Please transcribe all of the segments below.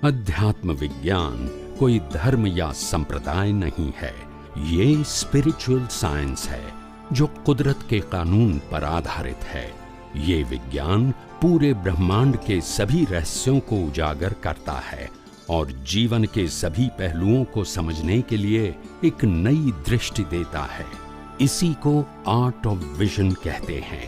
अध्यात्म विज्ञान कोई धर्म या संप्रदाय नहीं है, ये स्पिरिचुअल साइंस है जो कुदरत के कानून पर आधारित है। ये विज्ञान पूरे ब्रह्मांड के सभी रहस्यों को उजागर करता है और जीवन के सभी पहलुओं को समझने के लिए एक नई दृष्टि देता है। इसी को आर्ट ऑफ विजन कहते हैं,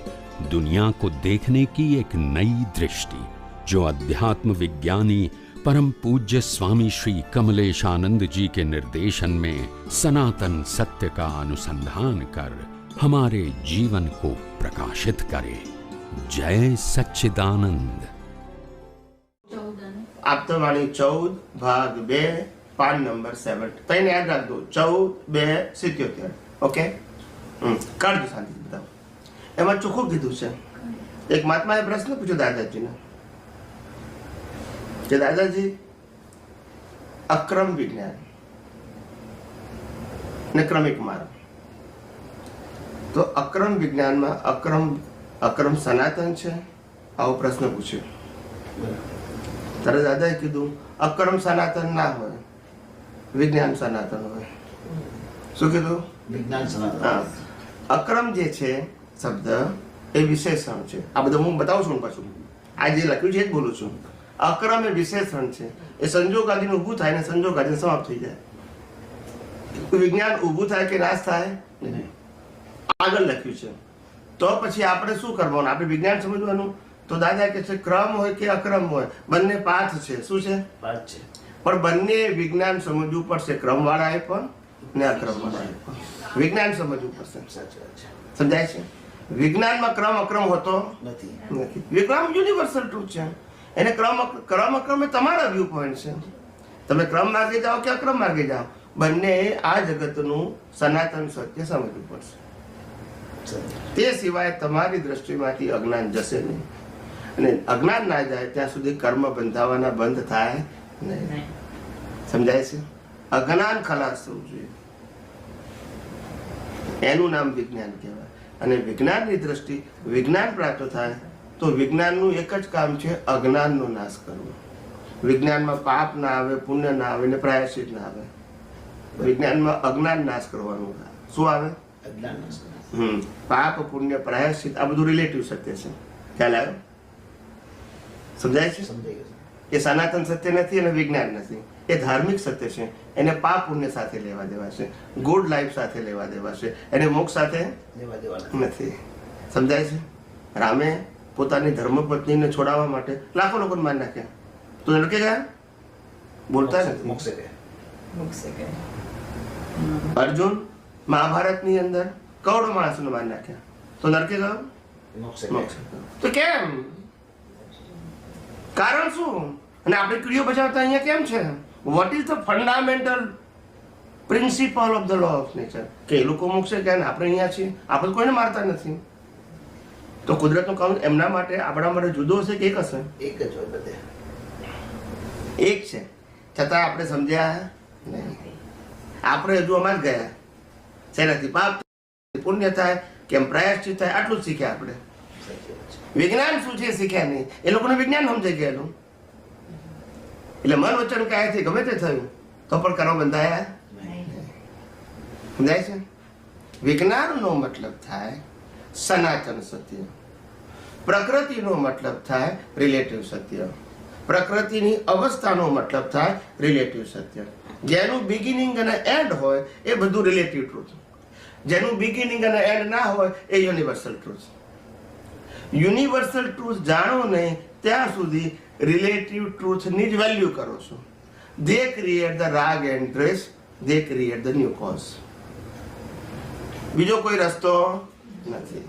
दुनिया को देखने की एक नई दृष्टि, जो अध्यात्म विज्ञानी परम पूज्य स्वामी श्री कमलेशानंद जी के निर्देशन में सनातन सत्य का अनुसंधान कर हमारे जीवन को प्रकाशित करे। जय सच्चिदानंद। આપતવાણી 14 ભાગ 2 પાન નંબર 7 તઈને યાદ રાખજો 14 2 77 ઓકે કાઢજો શાંતિ બતાવો એમાં ચોખ્ખું કીધું છે એક મહાત્માએ પ્રશ્ન પૂછ્યો દાદાજીને કે દાદાજી અક્રમ વિજ્ઞાન ને ક્રમિક માર્ગ તો અક્રમ વિજ્ઞાનમાં અક્રમ સનાતન છે આવો પ્રશ્ન પૂછ્યો ત્યારે દાદાએ કીધું અક્રમ સનાતન ના હોય, વિજ્ઞાન સનાતન હોય. શું કીધું? વિજ્ઞાન સનાતન. અક્રમ જે છે શબ્દ એ વિશેષણ છે. આ બધું હું બતાવું છું પાછું, આ જે લખ્યું છે એ જ બોલું છું. અક્રમ એ વિશેષણ છે, એ સંજોગ આદિને ઊભું થાય ને સંજોગ આદિને સમાપ્ત થઈ જાય. વિજ્ઞાન ઊભું થાય કે નાશ થાય આગળ લખ્યું છે. તો પછી આપણે શું કરવાનું? આપણે વિજ્ઞાન સમજવાનું. તો દાદા કે છે ક્રમ હોય કે અક્રમ હોય બંને પાથ છે. શું છે? પાથ છે. પણ બંને વિજ્ઞાન સમજવું પડશે, ક્રમ વાળાએ પણ ને અક્રમ વાળાએ પણ વિજ્ઞાન સમજવું પડશે. સમજાય છે? વિજ્ઞાનમાં ક્રમ અક્રમ હોતો નથી. વિજ્ઞાન યુનિવર્સલ ટ્રુથ છે. એને ક્રમ અક્રમ એ તમારા વ્યૂ પોઈન્ટ છે. તમે ક્રમ માર્ગે જાઓ કે અક્રમ માર્ગે જાઓ, બંને આ જગતનું સનાતન સત્ય સમજવું પડશે. તે સિવાય તમારી દ્રષ્ટિમાંથી અજ્ઞાન જશે નહીં, અને અજ્ઞાન ના જાય ત્યાં સુધી કર્મ બંધાવાના બંધ થાય નહીં. સમજાય છે? અજ્ઞાન ખલાસ થવું જોઈએ, એનું નામ વિજ્ઞાન કહેવાય. અને વિજ્ઞાનની દ્રષ્ટિ વિજ્ઞાન પ્રાપ્ત થાય તો વિજ્ઞાનનું એક જ કામ છે, અજ્ઞાનનો નાશ કરવો. વિજ્ઞાનમાં પાપ ના આવે, પુણ્ય ના આવે ને પ્રાયશ્ચિત ના આવે. વિજ્ઞાનમાં અજ્ઞાન નાશ કરવાનું. શું આવે? અજ્ઞાન નાશ. પાપ પુણ્ય પ્રાયશ્ચિત આ બધું રિલેટિવ સત્ય છે. ખ્યાલ આવ્યો? સમજાય છે? એ સનાતન સત્ય નથી અને વિજ્ઞાન નથી, એ ધાર્મિક સત્ય છે. એને પાપ પુણ્ય સાથે લેવા દેવા છે, ગુડ લાઈફ સાથે લેવા દેવા છે, એને મોક્ષ સાથે લેવા દેવા નથી. સમજાય છે? રામે પોતાની ધર્મપત્નીને છોડાવવા માટે લાખો લોકોને મારી નાખ્યા, તો નરકે ગયા? બોલતા નથી. મોક્ષે ગયા. અર્જુન મહાભારતની અંદર કરોડો માણસોને મારી નાખ્યા, તો નરકે ગયો? મોક્ષે. તો કેમ? કારણ શું? અને આપણે ક્રિયો બજાવતા અહીંયા કેમ છે? What is the fundamental principle of the law of nature? કે એ લોકો મોક્ષે ગયા ને આપણે અહીંયા છીએ, આપણે કોઈને મારતા નથી. તો કુદરતનું કાનૂન એમના માટે આપણા માટે જુદો હશે કે એક હશે? એક જ હોય બધે. એક છે, છતાં આપણે સમજ્યા નહીં. આપણે હજુ અમાર ગયા શેનાથી પાપ પુણ્ય થાય, કેમ પ્રાયશ્ચિત થાય, આટલું જ શીખ્યા આપણે. વિજ્ઞાન શું છે શીખ્યા નહીં. એ લોકોને વિજ્ઞાન સમજાઈ ગયેલું, એટલે મન વચન કાયાથી ગમે તે થયું તો પણ કરવા બંધાયા. સમજાય છે? વિજ્ઞાનનો મતલબ થાય સનાતન સત્ય, પ્રકૃતિનો મતલબ થાય રિલેટિવ સત્ય, પ્રકૃતિની અવસ્થાનો મતલબ થાય રિલેટિવ સત્ય. જેનું બિગિનિંગ અને એન્ડ હોય એ બધું રિલેટિવ ટ્રુથ, જેનું બિગિનિંગ અને એન્ડ ના હોય એ યુનિવર્સલ ટ્રુથ. યુનિવર્સલ ટ્રુથ જાણો નહીં ત્યાં સુધી રિલેટિવ ટ્રુથની જ વેલ્યુ કરો છો. દે ક્રિએટ ધ રાગ એન્ડ દ્વેષ, દે ક્રિએટ ધ ન્યુ કોઝ. બીજો કોઈ રસ્તો નથી.